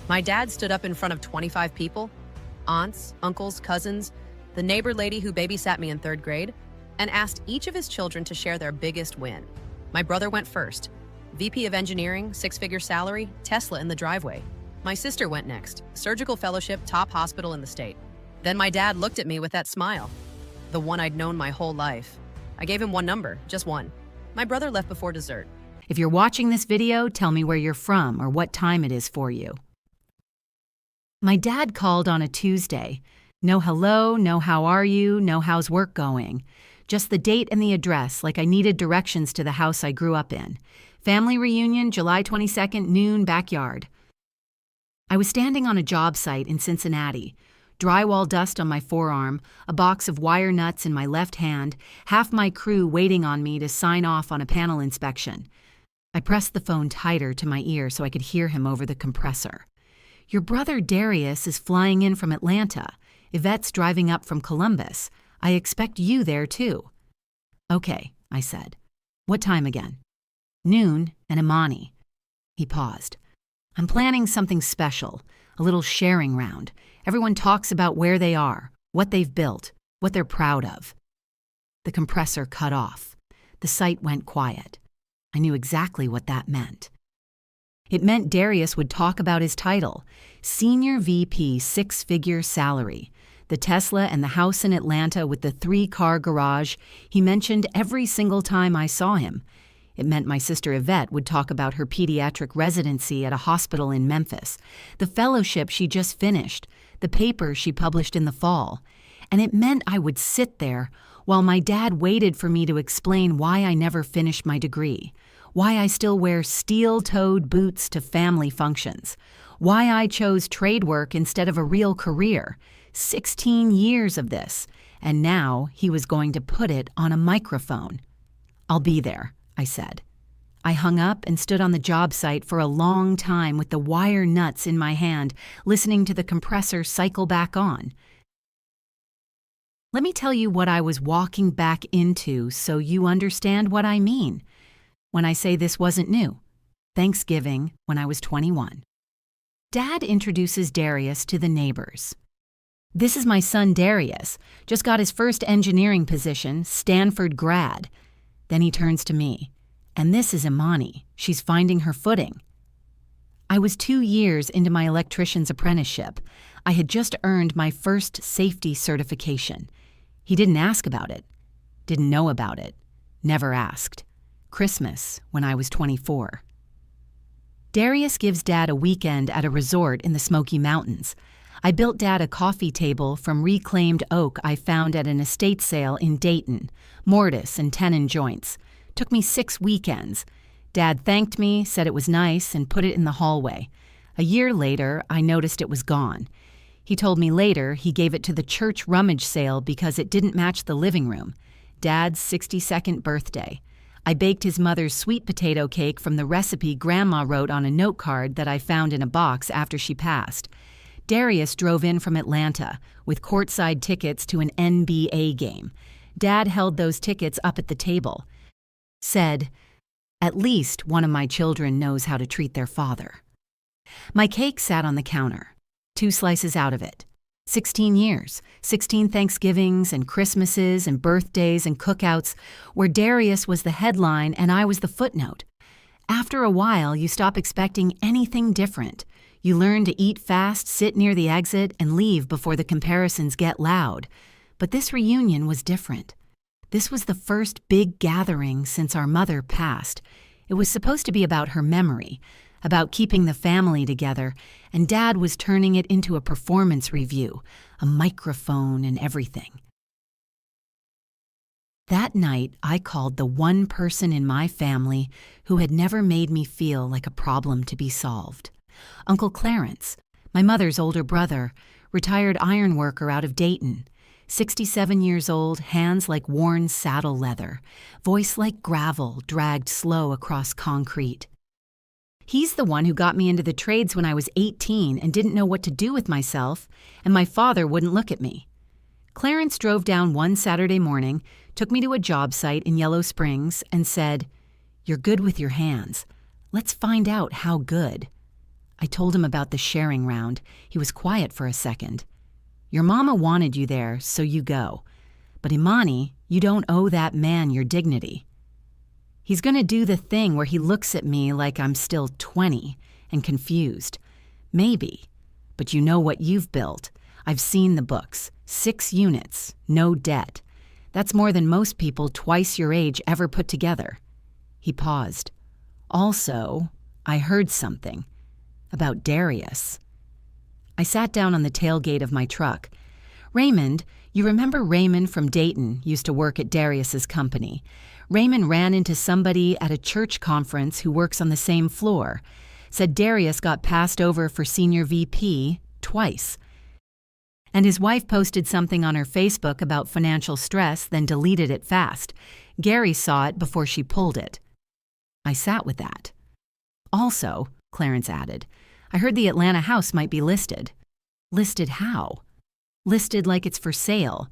My dad stood up in front of 25 people, aunts, uncles, cousins, the neighbor lady who babysat me in third grade, and asked each of his children to share their biggest win. My brother went first. VP of Engineering, six-figure salary, Tesla in the driveway. My sister went next, surgical fellowship, top hospital in the state. Then my dad looked at me with that smile, the one I'd known my whole life. I gave him one number, just one. My brother left before dessert. If you're watching this video, tell me where you're from or what time it is for you. My dad called on a Tuesday. No hello, no how are you, no how's work going. Just the date and the address, like I needed directions to the house I grew up in. Family reunion, July 22nd, noon, backyard. I was standing on a job site in Cincinnati. Drywall dust on my forearm, a box of wire nuts in my left hand, half my crew waiting on me to sign off on a panel inspection. I pressed the phone tighter to my ear so I could hear him over the compressor. Your brother Darius is flying in from Atlanta. Yvette's driving up from Columbus. I expect you there too. Okay, I said. What time again? Noon and Imani. He paused. I'm planning something special, a little sharing round. Everyone talks about where they are, what they've built, what they're proud of. The compressor cut off. The site went quiet. I knew exactly what that meant. It meant Darius would talk about his title, Senior VP, six-figure salary, the Tesla and the house in Atlanta with the 3-car garage he mentioned every single time I saw him. It meant my sister Yvette would talk about her pediatric residency at a hospital in Memphis, the fellowship she just finished, the paper she published in the fall. And it meant I would sit there while my dad waited for me to explain why I never finished my degree, why I still wear steel-toed boots to family functions, why I chose trade work instead of a real career. 16 years of this, and now he was going to put it on a microphone. I'll be there, I said. I hung up and stood on the job site for a long time with the wire nuts in my hand, listening to the compressor cycle back on. Let me tell you what I was walking back into so you understand what I mean when I say this wasn't new. Thanksgiving, when I was 21. Dad introduces Darius to the neighbors. This is my son Darius, just got his first engineering position, Stanford grad. Then he turns to me. And this is Imani. She's finding her footing. I was 2 years into my electrician's apprenticeship. I had just earned my first safety certification. He didn't ask about it. Didn't know about it. Never asked. Christmas, when I was 24. Darius gives Dad a weekend at a resort in the Smoky Mountains. I built Dad a coffee table from reclaimed oak I found at an estate sale in Dayton, mortise and tenon joints. Took me 6 weekends. Dad thanked me, said it was nice, and put it in the hallway. A year later, I noticed it was gone. He told me later he gave it to the church rummage sale because it didn't match the living room. Dad's 62nd birthday. I baked his mother's sweet potato cake from the recipe Grandma wrote on a note card that I found in a box after she passed. Darius drove in from Atlanta with courtside tickets to an NBA game. Dad held those tickets up at the table. Said, "At least one of my children knows how to treat their father." My cake sat on the counter, 2 slices out of it. 16 years, 16 Thanksgivings and Christmases and birthdays and cookouts where Darius was the headline and I was the footnote. After a while, you stop expecting anything different. You learn to eat fast, sit near the exit, and leave before the comparisons get loud. But this reunion was different. This was the first big gathering since our mother passed. It was supposed to be about her memory, about keeping the family together, and Dad was turning it into a performance review, a microphone and everything. That night, I called the one person in my family who had never made me feel like a problem to be solved. Uncle Clarence, my mother's older brother, retired iron worker out of Dayton, 67 years old, hands like worn saddle leather, voice like gravel dragged slow across concrete. He's the one who got me into the trades when I was 18 and didn't know what to do with myself, and my father wouldn't look at me. Clarence drove down one Saturday morning, took me to a job site in Yellow Springs, and said, "You're good with your hands. Let's find out how good." I told him about the sharing round. He was quiet for a second. Your mama wanted you there, so you go. But Imani, you don't owe that man your dignity. He's going to do the thing where he looks at me like I'm still 20 and confused. Maybe. But you know what you've built. I've seen the books. 6 units, no debt. That's more than most people twice your age ever put together. He paused. Also, I heard something. About Darius. I sat down on the tailgate of my truck. Raymond, you remember Raymond from Dayton used to work at Darius's company. Raymond ran into somebody at a church conference who works on the same floor. Said Darius got passed over for senior VP twice. And his wife posted something on her Facebook about financial stress, then deleted it fast. Gary saw it before she pulled it. I sat with that. Also, Clarence added, I heard the Atlanta house might be listed. Listed how? Listed like it's for sale,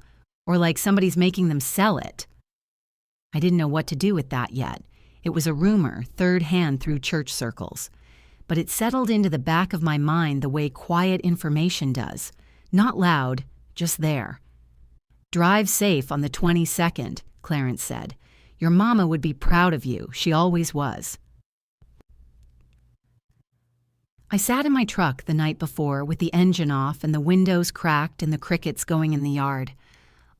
or like somebody's making them sell it. I didn't know what to do with that yet. It was a rumor, third hand through church circles. But it settled into the back of my mind the way quiet information does. Not loud, just there. Drive safe on the 22nd, Clarence said. Your mama would be proud of you. She always was. I sat in my truck the night before with the engine off and the windows cracked and the crickets going in the yard.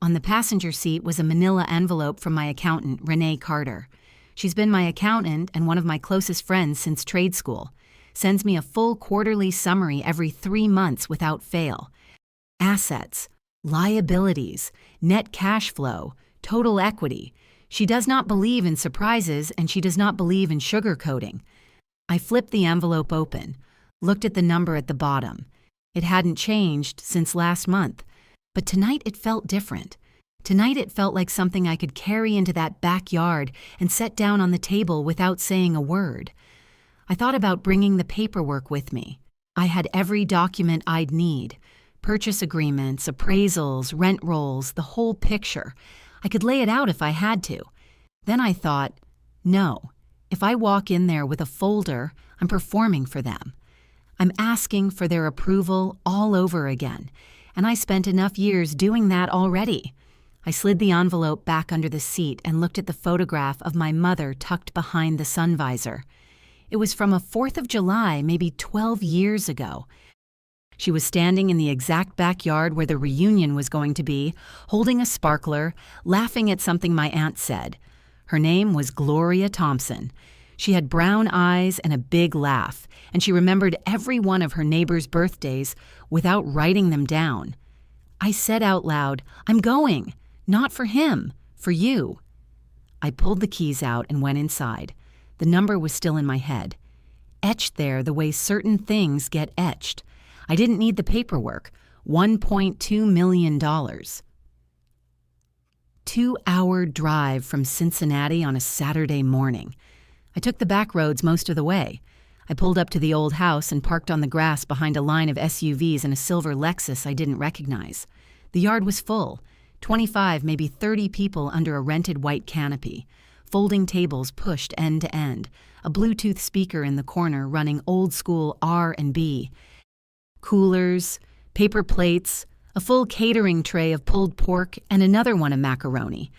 On the passenger seat was a manila envelope from my accountant, Renee Carter. She's been my accountant and one of my closest friends since trade school. Sends me a full quarterly summary every 3 months without fail. Assets, liabilities, net cash flow, total equity. She does not believe in surprises and she does not believe in sugarcoating. I flipped the envelope open. Looked at the number at the bottom. It hadn't changed since last month, but tonight it felt different. Tonight it felt like something I could carry into that backyard and set down on the table without saying a word. I thought about bringing the paperwork with me. I had every document I'd need. Purchase agreements, appraisals, rent rolls, the whole picture. I could lay it out if I had to. Then I thought, no, if I walk in there with a folder, I'm performing for them. I'm asking for their approval all over again, and I spent enough years doing that already. I slid the envelope back under the seat and looked at the photograph of my mother tucked behind the sun visor. It was from a 4th of July, maybe 12 years ago. She was standing in the exact backyard where the reunion was going to be, holding a sparkler, laughing at something my aunt said. Her name was Gloria Thompson. She had brown eyes and a big laugh, and she remembered every one of her neighbors' birthdays without writing them down. I said out loud, I'm going. Not for him, for you. I pulled the keys out and went inside. The number was still in my head. Etched there the way certain things get etched. I didn't need the paperwork. $1.2 million. 2-hour drive from Cincinnati on a Saturday morning. I took the back roads most of the way. I pulled up to the old house and parked on the grass behind a line of SUVs and a silver Lexus I didn't recognize. The yard was full. 25, maybe 30 people under a rented white canopy. Folding tables pushed end to end. A Bluetooth speaker in the corner running old-school R&B. Coolers, paper plates, a full catering tray of pulled pork, and another one of macaroni.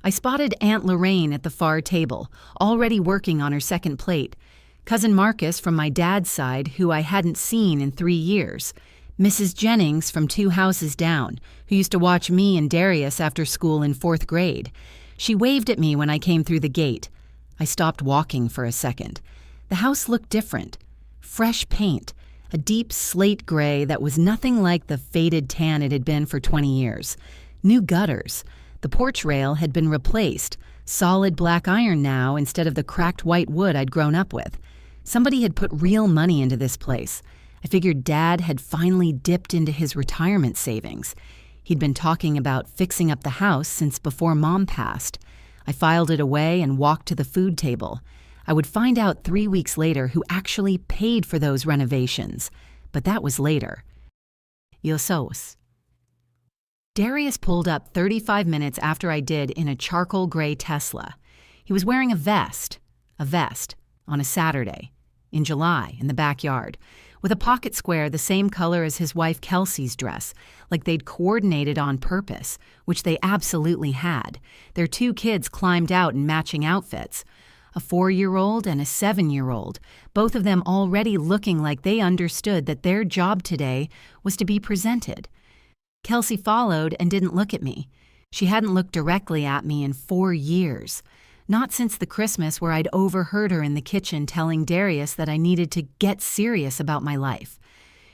I spotted Aunt Lorraine at the far table, already working on her second plate. Cousin Marcus from my dad's side, who I hadn't seen in 3 years. Mrs. Jennings from 2 houses down, who used to watch me and Darius after school in 4th grade. She waved at me when I came through the gate. I stopped walking for a second. The house looked different. Fresh paint, a deep slate gray that was nothing like the faded tan it had been for 20 years. New gutters. The porch rail had been replaced, solid black iron now instead of the cracked white wood I'd grown up with. Somebody had put real money into this place. I figured Dad had finally dipped into his retirement savings. He'd been talking about fixing up the house since before Mom passed. I filed it away and walked to the food table. I would find out 3 weeks later who actually paid for those renovations, but that was later. Yosos. Darius pulled up 35 minutes after I did in a charcoal gray Tesla. He was wearing a vest, on a Saturday, in July, in the backyard. with a pocket square the same color as his wife Kelsey's dress, like they'd coordinated on purpose, which they absolutely had. Their 2 kids climbed out in matching outfits. A 4-year-old and a 7-year-old, both of them already looking like they understood that their job today was to be presented. Kelsey followed and didn't look at me. She hadn't looked directly at me in 4 years. Not since the Christmas where I'd overheard her in the kitchen telling Darius that I needed to get serious about my life.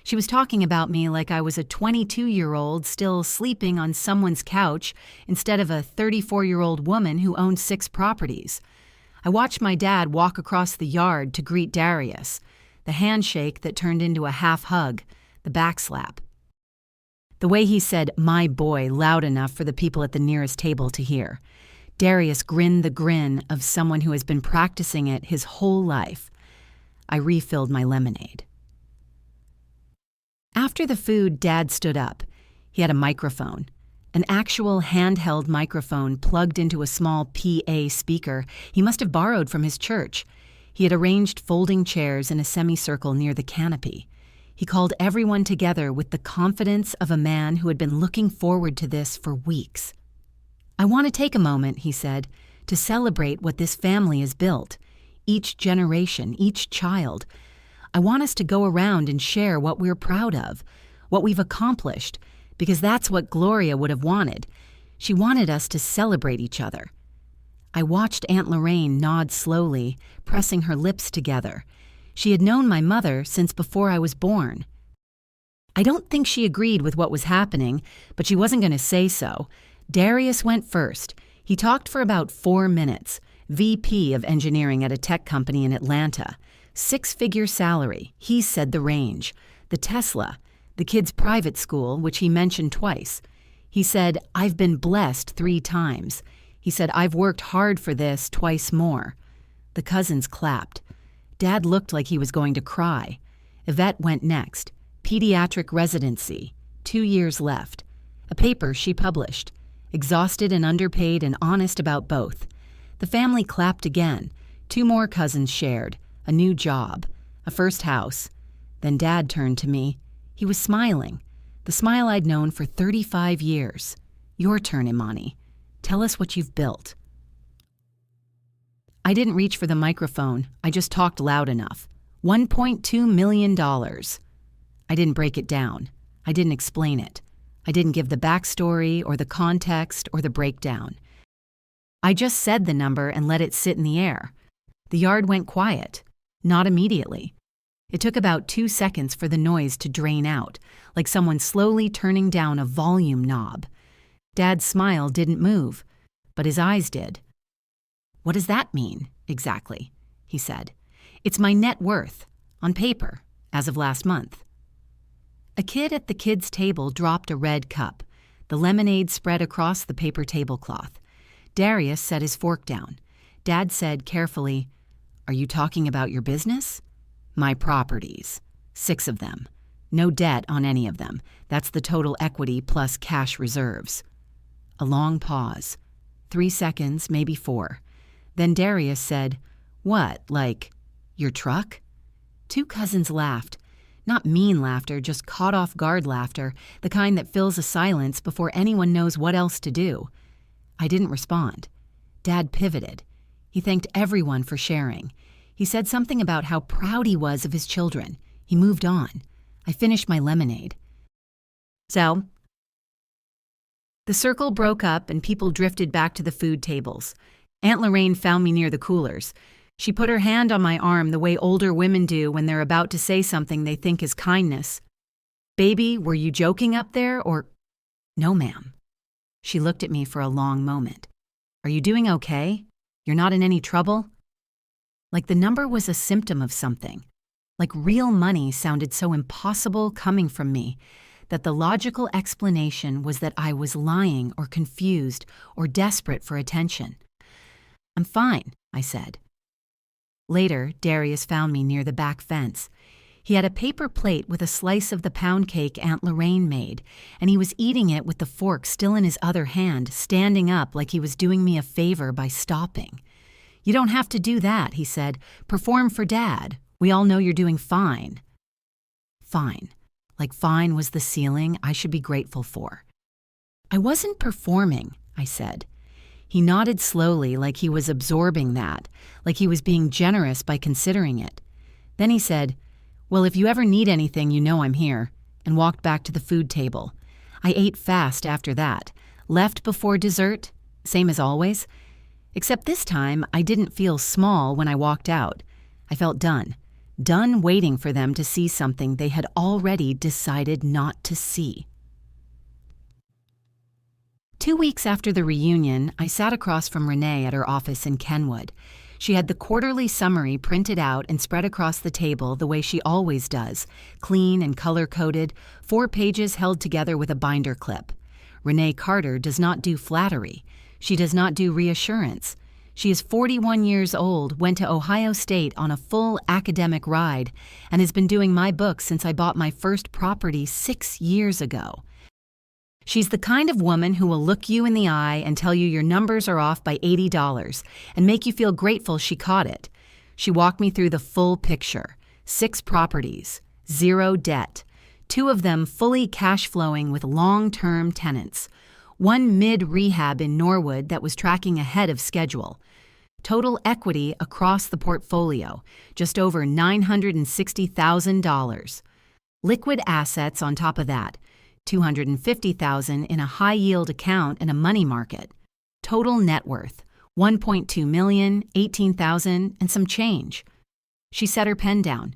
She was talking about me like I was a 22-year-old still sleeping on someone's couch instead of a 34-year-old woman who owned 6 properties. I watched my dad walk across the yard to greet Darius, the handshake that turned into a half hug, the backslap. The way he said, "my boy," loud enough for the people at the nearest table to hear. Darius grinned the grin of someone who has been practicing it his whole life. I refilled my lemonade. After the food, Dad stood up. He had a microphone. An actual handheld microphone plugged into a small PA speaker he must have borrowed from his church. He had arranged folding chairs in a semicircle near the canopy. He called everyone together with the confidence of a man who had been looking forward to this for weeks. "I want to take a moment," he said, "to celebrate what this family has built. Each generation, each child. I want us to go around and share what we're proud of, what we've accomplished, because that's what Gloria would have wanted. She wanted us to celebrate each other." I watched Aunt Lorraine nod slowly, pressing her lips together. She had known my mother since before I was born. I don't think she agreed with what was happening, but she wasn't going to say so. Darius went first. He talked for about 4 minutes, VP of engineering at a tech company in Atlanta. 6-figure salary, he said the range. The Tesla, the kid's private school, which he mentioned twice. He said, "I've been blessed 3 times. He said, "I've worked hard for this twice more." The cousins clapped. Dad looked like he was going to cry. Yvette went next. Pediatric residency. 2 years left. A paper she published. Exhausted and underpaid and honest about both. The family clapped again. 2 more cousins shared. A new job. A first house. Then Dad turned to me. He was smiling. The smile I'd known for 35 years. "Your turn, Imani. Tell us what you've built." I didn't reach for the microphone. I just talked loud enough. $1.2 million. I didn't break it down. I didn't explain it. I didn't give the backstory or the context or the breakdown. I just said the number and let it sit in the air. The yard went quiet. Not immediately. It took about 2 seconds for the noise to drain out, like someone slowly turning down a volume knob. Dad's smile didn't move, but his eyes did. "What does that mean, exactly?" he said. "It's my net worth, on paper, as of last month." A kid at the kids' table dropped a red cup. The lemonade spread across the paper tablecloth. Darius set his fork down. Dad said carefully, "Are you talking about your business?" "My properties. 6 of them. No debt on any of them. That's the total equity plus cash reserves." A long pause. 3 seconds, maybe 4. Then Darius said, "What, like, your truck?" 2 cousins laughed. Not mean laughter, just caught-off-guard laughter, the kind that fills a silence before anyone knows what else to do. I didn't respond. Dad pivoted. He thanked everyone for sharing. He said something about how proud he was of his children. He moved on. I finished my lemonade. So, the circle broke up and people drifted back to the food tables. Aunt Lorraine found me near the coolers. She put her hand on my arm the way older women do when they're about to say something they think is kindness. "Baby, were you joking up there, or—" "No, ma'am." She looked at me for a long moment. "Are you doing okay? You're not in any trouble?" Like the number was a symptom of something. Like real money sounded so impossible coming from me that the logical explanation was that I was lying or confused or desperate for attention. "I'm fine," I said. Later, Darius found me near the back fence. He had a paper plate with a slice of the pound cake Aunt Lorraine made, and he was eating it with the fork still in his other hand, standing up like he was doing me a favor by stopping. "You don't have to do that," he said. "Perform for Dad. We all know you're doing fine." fine. Like fine was the ceiling I should be grateful for. I wasn't performing, I said. He nodded slowly like he was absorbing that, like he was being generous by considering it. Then he said, "Well, if you ever need anything, you know I'm here," and walked back to the food table. I ate fast after that, left before dessert, same as always. Except this time, I didn't feel small when I walked out. I felt done. Done waiting for them to see something they had already decided not to see. 2 weeks after the reunion, I sat across from Renee at her office in Kenwood. She had the quarterly summary printed out and spread across the table the way she always does, clean and color-coded, 4 pages held together with a binder clip. Renee Carter does not do flattery. She does not do reassurance. She is 41 years old, went to Ohio State on a full academic ride, and has been doing my book since I bought my first property 6 years ago. She's the kind of woman who will look you in the eye and tell you your numbers are off by $80 and make you feel grateful she caught it. She walked me through the full picture. 6 properties, 0 debt, 2 of them fully cash-flowing with long-term tenants, 1 mid-rehab in Norwood that was tracking ahead of schedule. Total equity across the portfolio, just over $960,000. Liquid assets on top of that, $250,000 in a high-yield account and a money market. Total net worth, $1.2 million, $18,000, and some change. She set her pen down.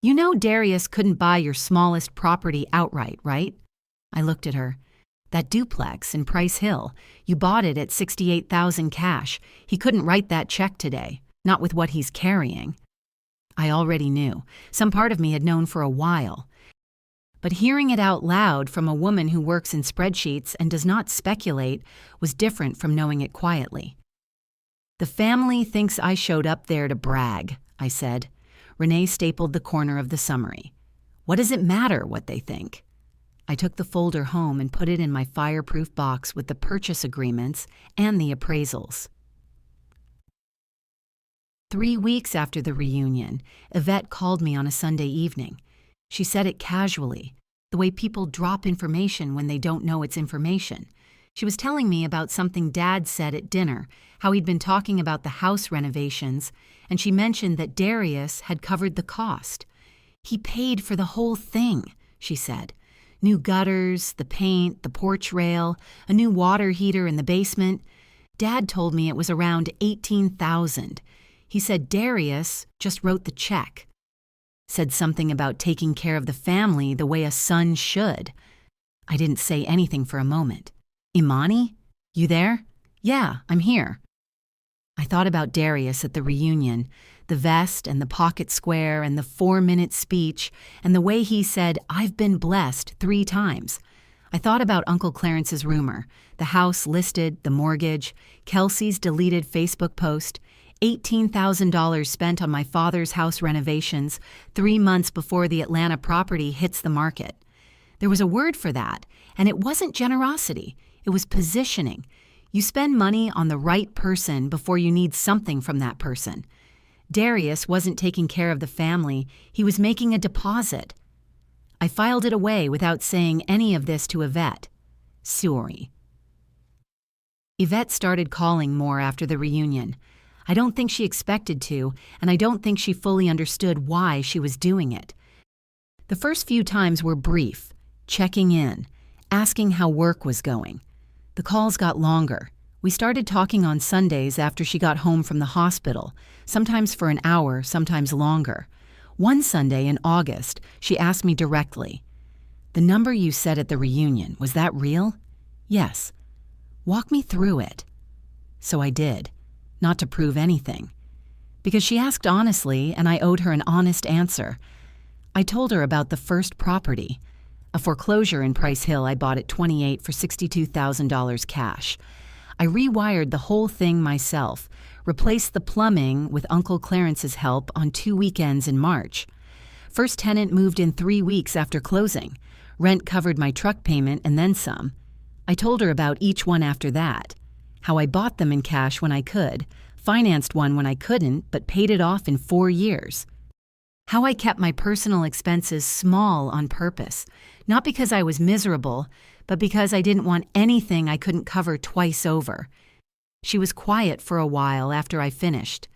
"You know Darius couldn't buy your smallest property outright, right?" I looked at her. "That duplex in Price Hill, you bought it at $68,000 cash. He couldn't write that check today, not with what he's carrying." I already knew. Some part of me had known for a while. But hearing it out loud from a woman who works in spreadsheets and does not speculate was different from knowing it quietly. "The family thinks I showed up there to brag," I said. Renee stapled the corner of the summary. "What does it matter what they think?" I took the folder home and put it in my fireproof box with the purchase agreements and the appraisals. 3 weeks after the reunion, Yvette called me on a Sunday evening. She said it casually, the way people drop information when they don't know it's information. She was telling me about something Dad said at dinner, how he'd been talking about the house renovations, and she mentioned that Darius had covered the cost. "He paid for the whole thing," she said. "New gutters, the paint, the porch rail, a new water heater in the basement. Dad told me it was around $18,000. He said Darius just wrote the check. Said something about taking care of the family the way a son should." I didn't say anything for a moment. "Imani? You there?" "Yeah, I'm here." I thought about Darius at the reunion, the vest and the pocket square and the 4-minute speech and the way he said, "I've been blessed" 3 times. I thought about Uncle Clarence's rumor, the house listed, the mortgage, Kelsey's deleted Facebook post, $18,000 spent on my father's house renovations 3 months before the Atlanta property hits the market. There was a word for that, and it wasn't generosity. It was positioning. You spend money on the right person before you need something from that person. Darius wasn't taking care of the family. He was making a deposit. I filed it away without saying any of this to Yvette. Sorry. Yvette started calling more after the reunion. I don't think she expected to, and I don't think she fully understood why she was doing it. The first few times were brief, checking in, asking how work was going. The calls got longer. We started talking on Sundays after she got home from the hospital, sometimes for an hour, sometimes longer. One Sunday in August, she asked me directly, "The number you said at the reunion, was that real?" "Yes." "Walk me through it." So I did, not to prove anything. Because she asked honestly, and I owed her an honest answer. I told her about the first property, a foreclosure in Price Hill I bought at 28 for $62,000 cash. I rewired the whole thing myself, replaced the plumbing with Uncle Clarence's help on 2 weekends in March. First tenant moved in 3 weeks after closing. Rent covered my truck payment and then some. I told her about each one after that, how I bought them in cash when I could, financed one when I couldn't, but paid it off in 4 years. How I kept my personal expenses small on purpose, not because I was miserable, but because I didn't want anything I couldn't cover twice over. She was quiet for a while after I finished.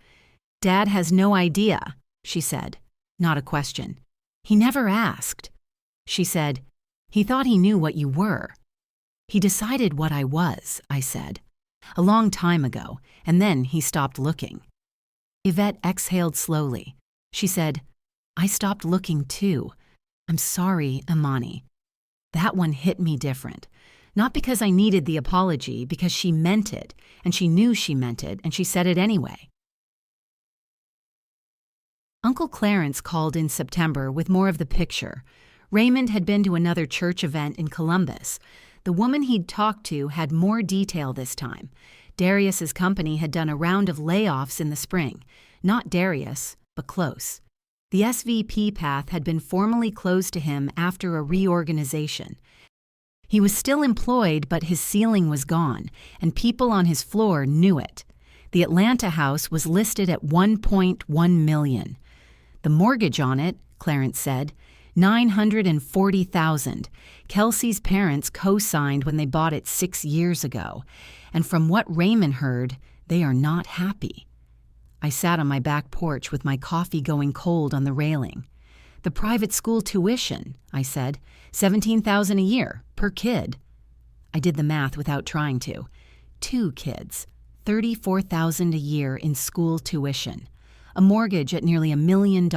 "Dad has no idea," she said. Not a question. "He never asked." She said, "He thought he knew what you were." "He decided what I was," I said. "A long time ago, and then he stopped looking." Yvette exhaled slowly. She said, "I stopped looking too. I'm sorry, Imani." That one hit me different. Not because I needed the apology, because she meant it, and she knew she meant it, and she said it anyway. Uncle Clarence called in September with more of the picture. Raymond had been to another church event in Columbus. The woman he'd talked to had more detail this time. Darius's company had done a round of layoffs in the spring. Not Darius, but close. The SVP path had been formally closed to him after a reorganization. He was still employed, but his ceiling was gone, and people on his floor knew it. The Atlanta house was listed at $1.1 million. The mortgage on it, Clarence said, $940,000. Kelsey's parents co-signed when they bought it 6 years ago, and from what Raymond heard, they are not happy. I sat on my back porch with my coffee going cold on the railing. "The private school tuition," I said, $17,000 a year, per kid. I did the math without trying to. 2 kids, $34,000 a year in school tuition. A mortgage at nearly $1 million.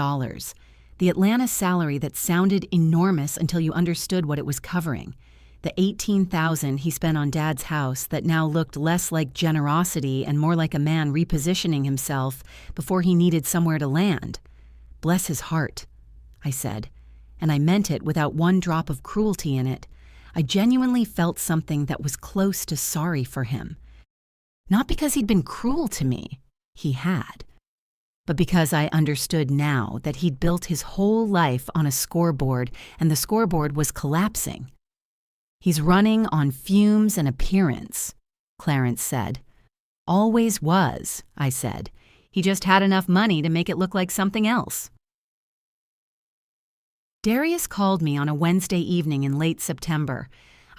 The Atlanta salary that sounded enormous until you understood what it was covering. The $18,000 he spent on Dad's house that now looked less like generosity and more like a man repositioning himself before he needed somewhere to land. "Bless his heart," I said, and I meant it without one drop of cruelty in it. I genuinely felt something that was close to sorry for him. Not because he'd been cruel to me, he had, but because I understood now that he'd built his whole life on a scoreboard and the scoreboard was collapsing. "He's running on fumes and appearance," Clarence said. "Always was," I said. "He just had enough money to make it look like something else." Darius called me on a Wednesday evening in late September.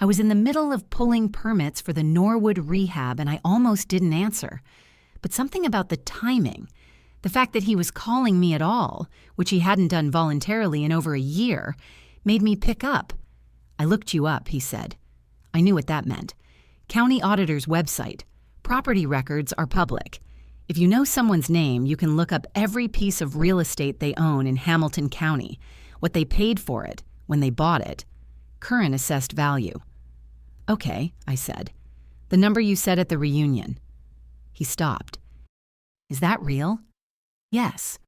I was in the middle of pulling permits for the Norwood rehab and I almost didn't answer. But something about the timing, the fact that he was calling me at all, which he hadn't done voluntarily in over a year, made me pick up. "I looked you up," he said. I knew what that meant. County auditor's website. Property records are public. If you know someone's name, you can look up every piece of real estate they own in Hamilton County, what they paid for it, when they bought it, current assessed value. "Okay," I said. "The number you said at the reunion." He stopped. "Is that real?" "Yes."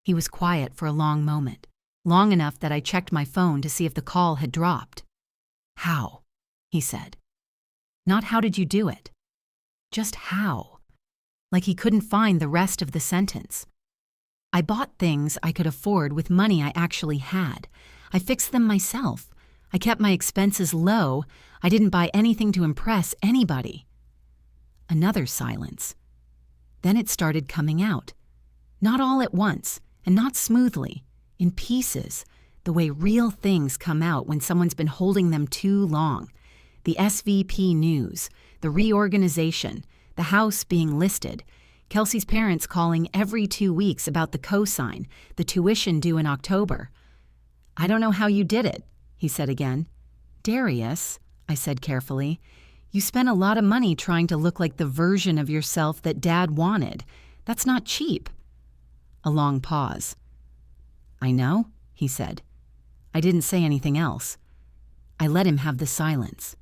He was quiet for a long moment, long enough that I checked my phone to see if the call had dropped. "How?" he said. Not "how did you do it?" Just how. Like he couldn't find the rest of the sentence. "I bought things I could afford with money I actually had. I fixed them myself. I kept my expenses low. I didn't buy anything to impress anybody." Another silence. Then it started coming out. Not all at once, and not smoothly, in pieces, the way real things come out when someone's been holding them too long. The SVP news, the reorganization, the house being listed, Kelsey's parents calling every 2 weeks about the cosign, the tuition due in October. "I don't know how you did it," he said again. "Darius," I said carefully, "you spent a lot of money trying to look like the version of yourself that Dad wanted. That's not cheap." A long pause. "I know," he said. I didn't say anything else. I let him have the silence.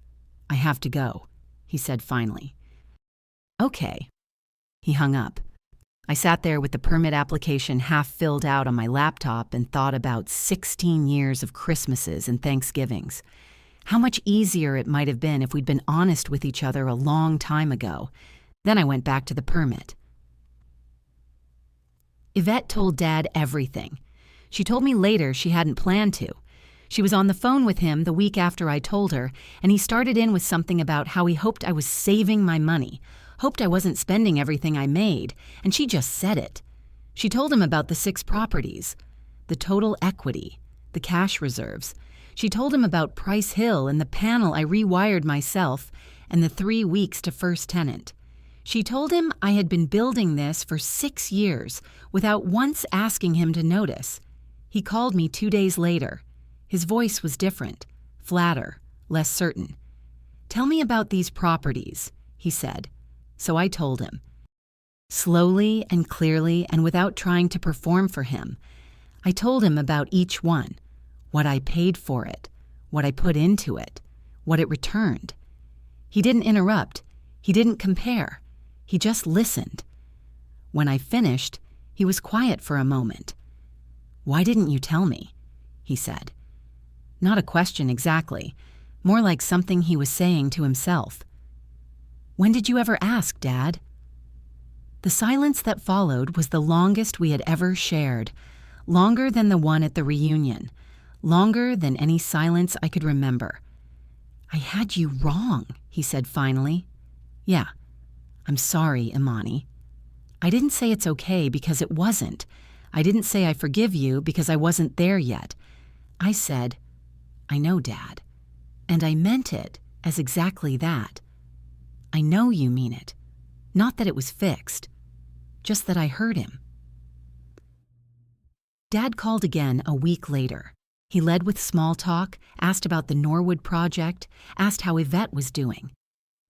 "I have to go," he said finally. "Okay." He hung up. I sat there with the permit application half filled out on my laptop and thought about 16 years of Christmases and Thanksgivings. How much easier it might have been if we'd been honest with each other a long time ago. Then I went back to the permit. Yvette told Dad everything. She told me later she hadn't planned to. She was on the phone with him the week after I told her, and he started in with something about how he hoped I was saving my money, hoped I wasn't spending everything I made, and she just said it. She told him about the 6 properties. the total equity, the cash reserves. She told him about Price Hill and the panel I rewired myself and the 3 weeks to first tenant. She told him I had been building this for 6 years without once asking him to notice. He called me 2 days later. His voice was different, flatter, less certain. "Tell me about these properties," he said. So I told him. Slowly and clearly and without trying to perform for him, I told him about each one, what I paid for it, what I put into it, what it returned. He didn't interrupt. He didn't compare. He just listened. When I finished, he was quiet for a moment. "Why didn't you tell me?" he said. Not a question exactly, more like something he was saying to himself. "When did you ever ask, Dad?" The silence that followed was the longest we had ever shared, longer than the one at the reunion, longer than any silence I could remember. "I had you wrong," he said finally. "Yeah, I'm sorry, Imani. I didn't say it's okay because it wasn't. I didn't say I forgive you because I wasn't there yet. I said, I know, Dad. And I meant it as exactly that. I know you mean it. Not that it was fixed. Just that I hurt him." Dad called again a week later. He led with small talk, asked about the Norwood project, asked how Yvette was doing.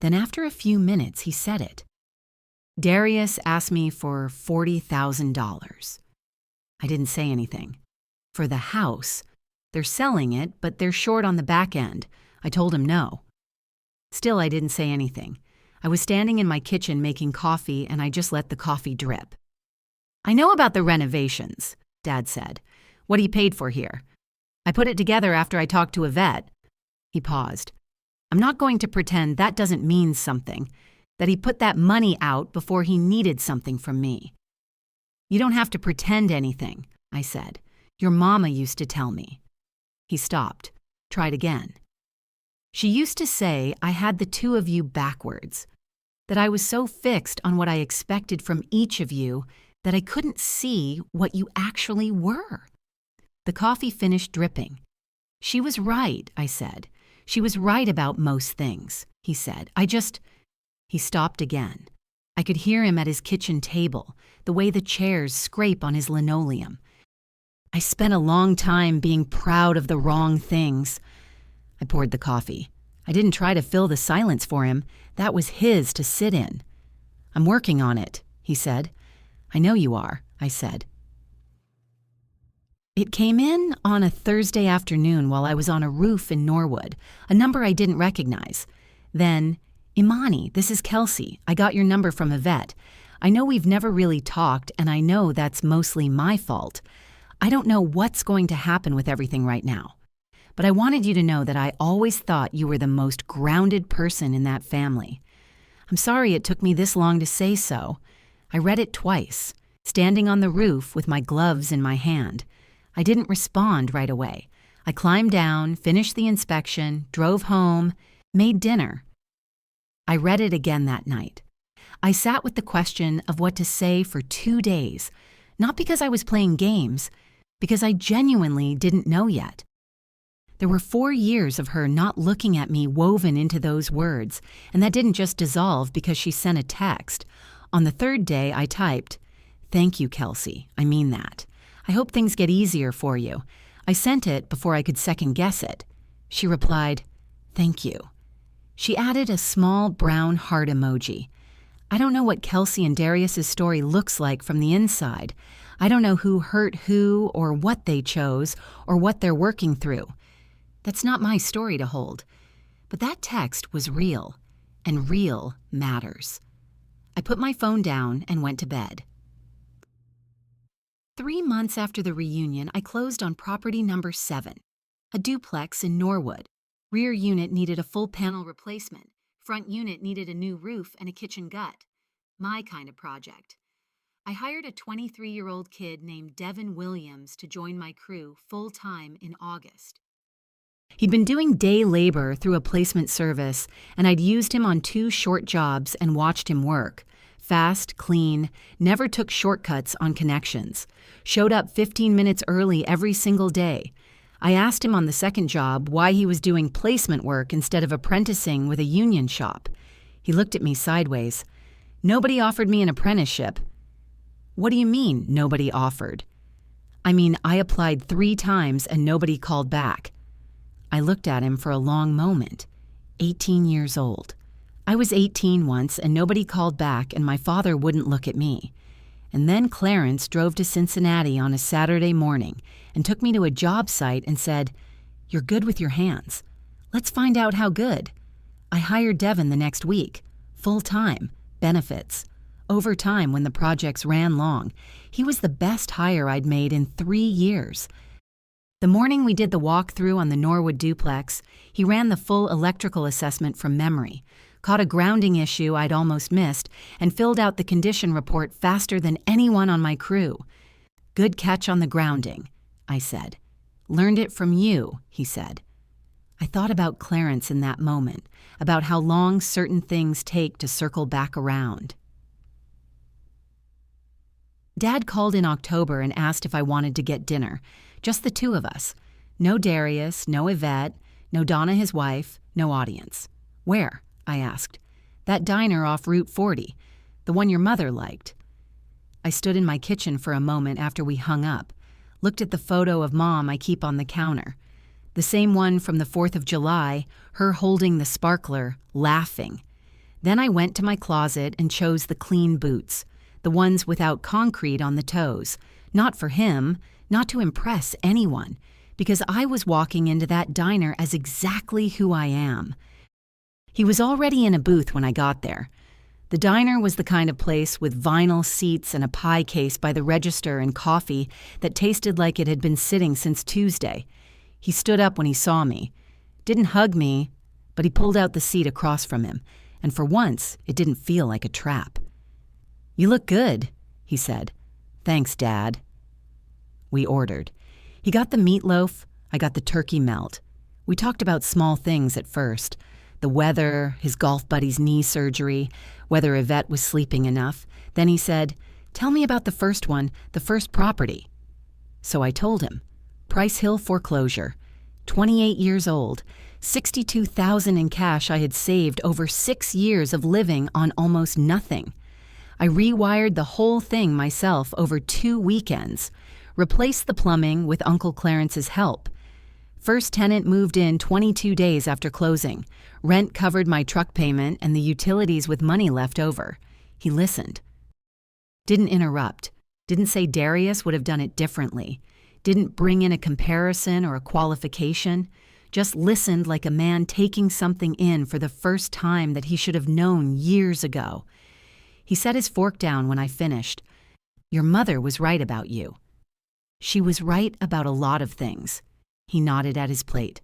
Then after a few minutes, he said it. "Darius asked me for $40,000. I didn't say anything. "For the house. They're selling it, but they're short on the back end. I told him no. Still, I didn't say anything. I was standing in my kitchen making coffee, and I just let the coffee drip. "I know about the renovations," Dad said. "What he paid for here. I put it together after I talked to Yvette." He paused. "I'm not going to pretend that doesn't mean something, that he put that money out before he needed something from me." "You don't have to pretend anything," I said. "Your mama used to tell me." He stopped, tried again. "She used to say I had the two of you backwards, that I was so fixed on what I expected from each of you that I couldn't see what you actually were." The coffee finished dripping. "She was right," I said. "She was right about most things," he said. He stopped again. I could hear him at his kitchen table, the way the chairs scrape on his linoleum. "I spent a long time being proud of the wrong things." I poured the coffee. I didn't try to fill the silence for him. That was his to sit in. "I'm working on it," he said. "I know you are," I said. It came in on a Thursday afternoon while I was on a roof in Norwood, a number I didn't recognize. Then, "Imani, this is Kelsey. I got your number from Yvette. I know we've never really talked, and I know that's mostly my fault. I don't know what's going to happen with everything right now. But I wanted you to know that I always thought you were the most grounded person in that family. I'm sorry it took me this long to say so. I read it twice, standing on the roof with my gloves in my hand. I didn't respond right away. I climbed down, finished the inspection, drove home, made dinner. I read it again that night. I sat with the question of what to say for 2 days, not because I was playing games, because I genuinely didn't know yet. There were 4 years of her not looking at me woven into those words, and that didn't just dissolve because she sent a text. On the 3rd day, I typed, "Thank you, Kelsey. I mean that. I hope things get easier for you." I sent it before I could second guess it. She replied, "Thank you." She added a small brown heart emoji. I don't know what Kelsey and Darius's story looks like from the inside. I don't know who hurt who or what they chose or what they're working through. That's not my story to hold. But that text was real, and real matters. I put my phone down and went to bed. 3 months after the reunion, I closed on property number 7, a duplex in Norwood. Rear unit needed a full panel replacement. Front unit needed a new roof and a kitchen gut. My kind of project. I hired a 23-year-old kid named Devin Williams to join my crew full-time in August. He'd been doing day labor through a placement service, and I'd used him on 2 short jobs and watched him work. Fast, clean, never took shortcuts on connections. Showed up 15 minutes early every single day. I asked him on the second job why he was doing placement work instead of apprenticing with a union shop. He looked at me sideways. Nobody offered me an apprenticeship. What do you mean, nobody offered? I mean, I applied 3 times and nobody called back. I looked at him for a long moment. 18 years old. I was 18 once and nobody called back and my father wouldn't look at me. And then Clarence drove to Cincinnati on a Saturday morning and took me to a job site and said, "You're good with your hands. Let's find out how good." I hired Devin the next week. Full-time, benefits. Overtime when the projects ran long. He was the best hire I'd made in 3 years. The morning we did the walkthrough on the Norwood duplex, he ran the full electrical assessment from memory, caught a grounding issue I'd almost missed, and filled out the condition report faster than anyone on my crew. "Good catch on the grounding," I said. "Learned it from you," he said. I thought about Clarence in that moment, about how long certain things take to circle back around. Dad called in October and asked if I wanted to get dinner. Just the 2 of us. No Darius, no Yvette, no Donna his wife, no audience. "Where?" I asked. "That diner off Route 40, the one your mother liked." I stood in my kitchen for a moment after we hung up, looked at the photo of Mom I keep on the counter. The same one from the 4th of July, her holding the sparkler, laughing. Then I went to my closet and chose the clean boots, the ones without concrete on the toes, not for him, not to impress anyone, because I was walking into that diner as exactly who I am. He was already in a booth when I got there. The diner was the kind of place with vinyl seats and a pie case by the register and coffee that tasted like it had been sitting since Tuesday. He stood up when he saw me. Didn't hug me, but he pulled out the seat across from him, and for once, it didn't feel like a trap. "You look good," he said. "Thanks, Dad." We ordered. He got the meatloaf, I got the turkey melt. We talked about small things at first. The weather, his golf buddy's knee surgery, whether Yvette was sleeping enough. Then he said, "Tell me about the first one, the first property." So I told him. Price Hill foreclosure. 28 years old. $62,000 in cash I had saved over 6 years of living on almost nothing. I rewired the whole thing myself over 2 weekends. Replaced the plumbing with Uncle Clarence's help. First tenant moved in 22 days after closing. Rent covered my truck payment and the utilities with money left over. He listened. Didn't interrupt. Didn't say Darius would have done it differently. Didn't bring in a comparison or a qualification. Just listened like a man taking something in for the first time that he should have known years ago. He set his fork down when I finished. "Your mother was right about you." "She was right about a lot of things." He nodded at his plate.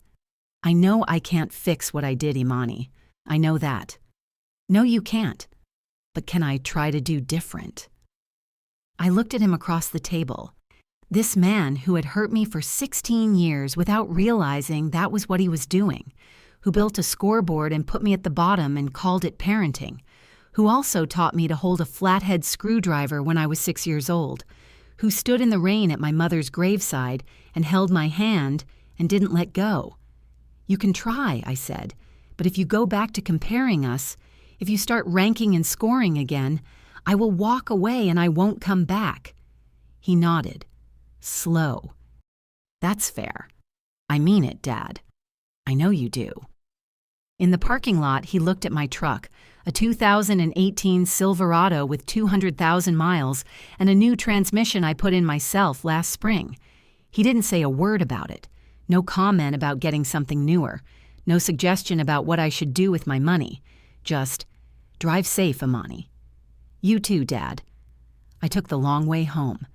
"I know I can't fix what I did, Imani. I know that." "No, you can't. But can I try to do different?" I looked at him across the table. This man who had hurt me for 16 years without realizing that was what he was doing, who built a scoreboard and put me at the bottom and called it parenting, who also taught me to hold a flathead screwdriver when I was 6 years old, who stood in the rain at my mother's graveside and held my hand and didn't let go. "You can try," I said, "but if you go back to comparing us, if you start ranking and scoring again, I will walk away and I won't come back." He nodded. Slow. "That's fair. I mean it, Dad. I know you do." In the parking lot, he looked at my truck, a 2018 Silverado with 200,000 miles and a new transmission I put in myself last spring. He didn't say a word about it. No comment about getting something newer. No suggestion about what I should do with my money. Just, "Drive safe, Imani." "You too, Dad." I took the long way home.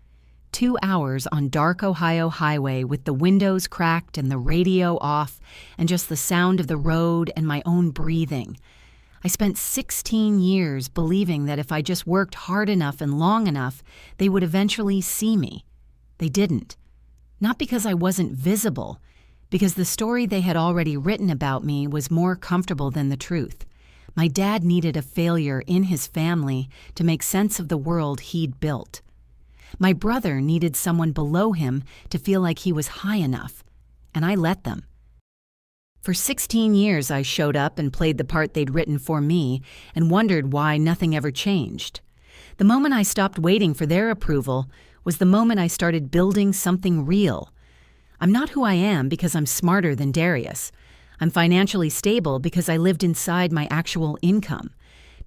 2 hours on dark Ohio highway with the windows cracked and the radio off and just the sound of the road and my own breathing. I spent 16 years believing that if I just worked hard enough and long enough, they would eventually see me. They didn't. Not because I wasn't visible, because the story they had already written about me was more comfortable than the truth. My dad needed a failure in his family to make sense of the world he'd built. My brother needed someone below him to feel like he was high enough, and I let them. For 16 years, I showed up and played the part they'd written for me and wondered why nothing ever changed. The moment I stopped waiting for their approval was the moment I started building something real. I'm not who I am because I'm smarter than Darius. I'm financially stable because I lived inside my actual income,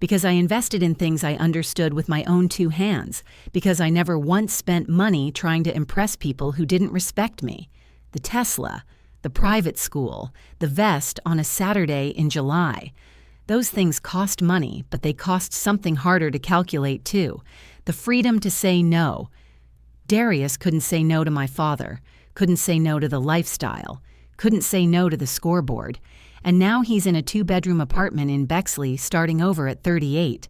because I invested in things I understood with my own two hands, because I never once spent money trying to impress people who didn't respect me. The Tesla, the private school, the vest on a Saturday in July. Those things cost money, but they cost something harder to calculate too. The freedom to say no. Darius couldn't say no to my father, couldn't say no to the lifestyle, couldn't say no to the scoreboard, and now he's in a 2-bedroom apartment in Bexley starting over at 38.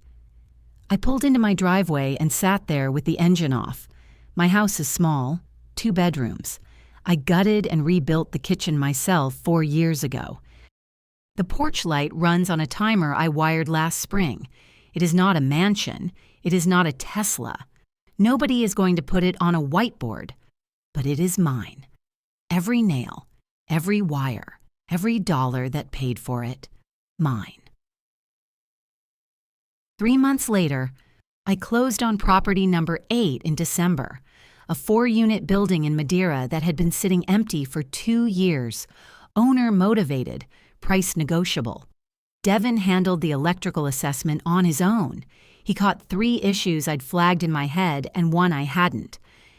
I pulled into my driveway and sat there with the engine off. My house is small, 2 bedrooms. I gutted and rebuilt the kitchen myself 4 years ago. The porch light runs on a timer I wired last spring. It is not a mansion. It is not a Tesla. Nobody is going to put it on a whiteboard, but it is mine. Every nail, every wire, every dollar that paid for it, mine. 3 months later, I closed on property number 8 in December, a 4-unit building in Madeira that had been sitting empty for 2 years, owner motivated, price negotiable. Devin handled the electrical assessment on his own. He caught 3 issues I'd flagged in my head and 1 I hadn't.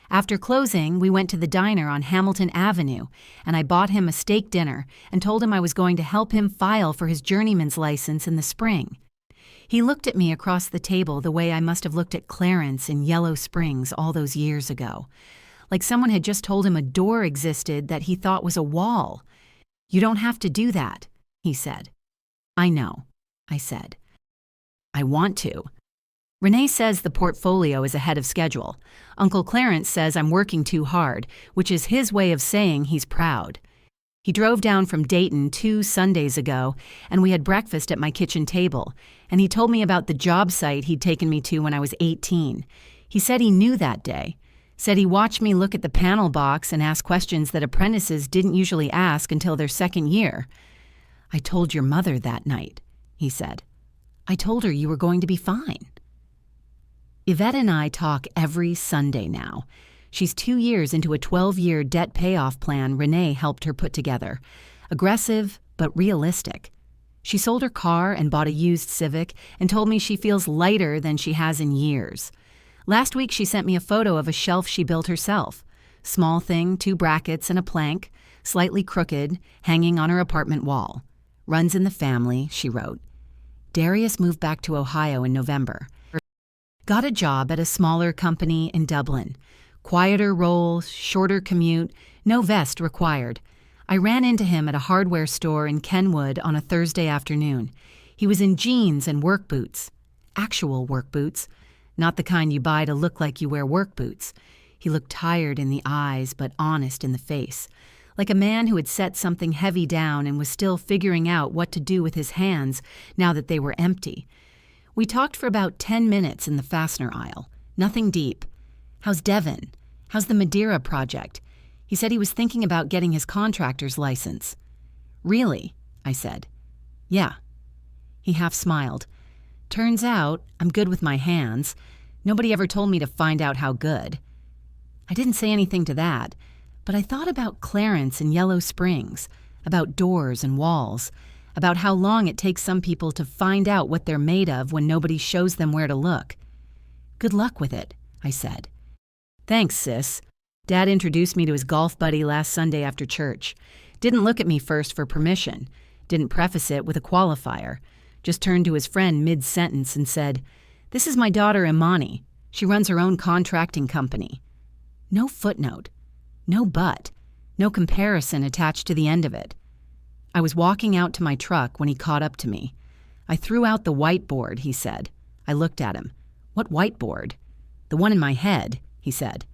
After closing, we went to the diner on Hamilton Avenue, and I bought him a steak dinner and told him I was going to help him file for his journeyman's license in the spring. He looked at me across the table the way I must have looked at Clarence in Yellow Springs all those years ago, like someone had just told him a door existed that he thought was a wall. "You don't have to do that," he said. "I know," I said. "I want to." Renee says the portfolio is ahead of schedule. Uncle Clarence says I'm working too hard, which is his way of saying he's proud. He drove down from Dayton 2 Sundays ago, and we had breakfast at my kitchen table, and he told me about the job site he'd taken me to when I was 18. He said he knew that day, said he watched me look at the panel box and ask questions that apprentices didn't usually ask until their second year. "I told your mother that night," he said. "I told her you were going to be fine." Yvette and I talk every Sunday now. She's 2 years into a 12-year debt payoff plan Renee helped her put together. Aggressive, but realistic. She sold her car and bought a used Civic and told me she feels lighter than she has in years. Last week she sent me a photo of a shelf she built herself. Small thing, 2 brackets and a plank, slightly crooked, hanging on her apartment wall. "Runs in the family," she wrote. Darius moved back to Ohio in November. Got a job at a smaller company in Dublin. Quieter role, shorter commute, no vest required. I ran into him at a hardware store in Kenwood on a Thursday afternoon. He was in jeans and work boots. Actual work boots. Not the kind you buy to look like you wear work boots. He looked tired in the eyes, but honest in the face. Like a man who had set something heavy down and was still figuring out what to do with his hands now that they were empty. We talked for about 10 minutes in the fastener aisle. Nothing deep. "How's Devin? How's the Madeira project?" He said he was thinking about getting his contractor's license. "Really?" I said. "Yeah." He half smiled. "Turns out I'm good with my hands. Nobody ever told me to find out how good." I didn't say anything to that, but I thought about Clarence in Yellow Springs, about doors and walls, about how long it takes some people to find out what they're made of when nobody shows them where to look. "Good luck with it," I said. "Thanks, sis." Dad introduced me to his golf buddy last Sunday after church. Didn't look at me first for permission. Didn't preface it with a qualifier. Just turned to his friend mid-sentence and said, "This is my daughter Imani. She runs her own contracting company." No footnote. No but. No comparison attached to the end of it. I was walking out to my truck when he caught up to me. "I threw out the whiteboard," he said. I looked at him. "What whiteboard?" "The one in my head," he said.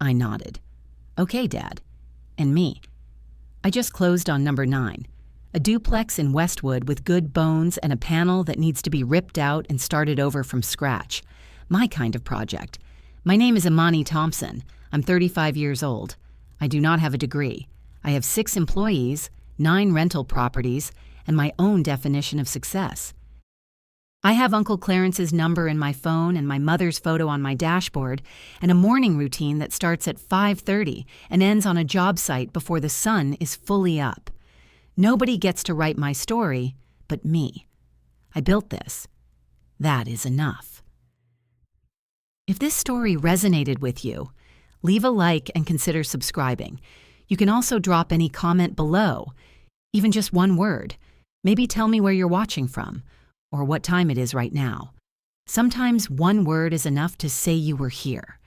I nodded. "Okay, Dad." And me. "I just closed on number 9. A duplex in Westwood with good bones and a panel that needs to be ripped out and started over from scratch. My kind of project. My name is Imani Thompson. I'm 35 years old. I do not have a degree. I have 6 employees, 9 rental properties, and my own definition of success. I have Uncle Clarence's number in my phone and my mother's photo on my dashboard, and a morning routine that starts at 5:30 and ends on a job site before the sun is fully up. Nobody gets to write my story but me. I built this. That is enough. If this story resonated with you, leave a like and consider subscribing. You can also drop any comment below, even just one word. Maybe tell me where you're watching from, or what time it is right now. Sometimes one word is enough to say you were here.